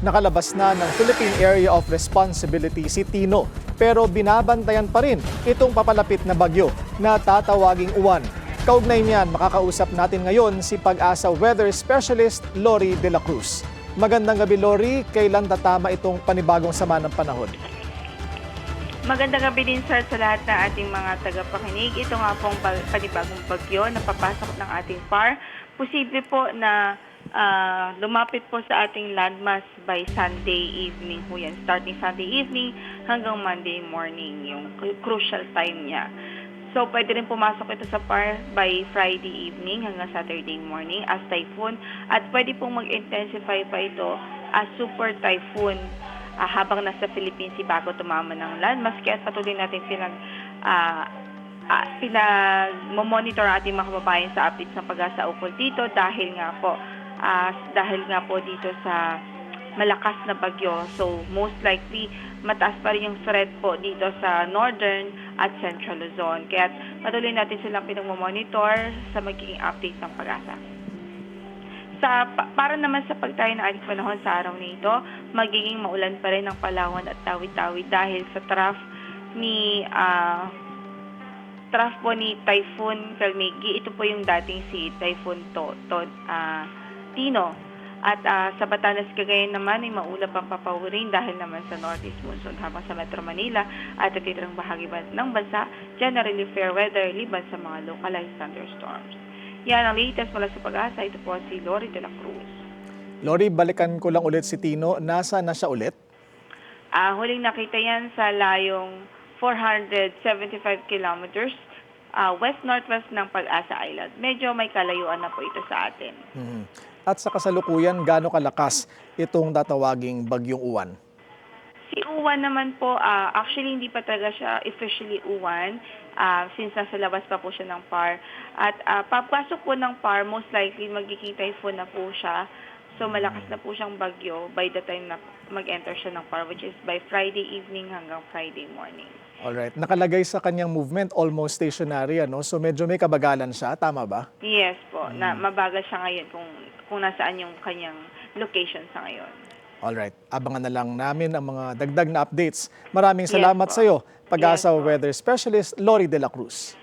Nakalabas na ng Philippine Area of Responsibility si Tino, pero binabantayan pa rin itong papalapit na bagyo na tatawaging Uwan. Kaugnay niyan, makakausap natin ngayon si Pag-asa Weather Specialist Lori De La Cruz. Magandang gabi, Lori. Kailan tatama itong panibagong sama ng panahon? Magandang gabi din, sir, sa lahat ng ating mga tagapakinig. Ito nga pong panibagong bagyo na papasok ng ating PAR. Posible po na lumapit po sa ating landmass by Sunday evening po yan. Starting Sunday evening hanggang Monday morning, yung crucial time niya. So, pwede rin pumasok ito sa PAR by Friday evening hanggang Saturday morning as typhoon. At pwede pong mag-intensify pa ito as super typhoon habang nasa Philippines Sea bago tumama ng landmass. Kaya patuloy natin pinag-monitor ating mga kababayan sa updates ng Pag-asa ukol dito dahil nga po dito sa malakas na bagyo. So, most likely, mataas pa rin yung threat po dito sa northern at central Luzon. Kaya patuloy natin silang pinag-monitor sa magiging update ng Pag-asa. Para naman sa pagtayo ng ating panahon sa araw na ito, magiging maulan pa rin ang Palawan at Tawi-Tawi dahil sa trough po ni Typhoon Kalmegi. Ito po yung dating si Typhoon Tino. At sa Batanes, Cagayan naman ay maulap ang papawirin dahil naman sa northeast monsoon, habang sa Metro Manila at natitirang bahagi ng bansa, generally fair weather liban sa mga localized thunderstorms. Yan ang latest mula sa Pag-asa. Ito po si Lori De La Cruz. Lori, balikan ko lang ulit si Tino. Nasa na siya ulit? Huling nakita yan sa layong 475 kilometers west-northwest ng Pag-asa Island. Medyo may kalayuan na po ito sa atin. At sa kasalukuyan, gaano kalakas itong tatawaging bagyong Uwan? Si Uwan naman po, actually hindi pa talaga siya officially Uwan since nasa labas pa po siya ng PAR. At papasok po ng PAR, most likely magiging typhoon na po siya. So malakas na po siyang bagyo by the time na mag-enter siya ng PAR, which is by Friday evening hanggang Friday morning. Alright, nakalagay sa kanyang movement almost stationary, ano? So medyo may kabagalan siya, tama ba? Yes po, na mabagal siya ngayon kung nasaan yung kanyang location sa ngayon. Alright, abangan na lang namin ang mga dagdag na updates. Maraming salamat po. sa iyo, Pag-asa Yes po. Weather Specialist Lori De La Cruz.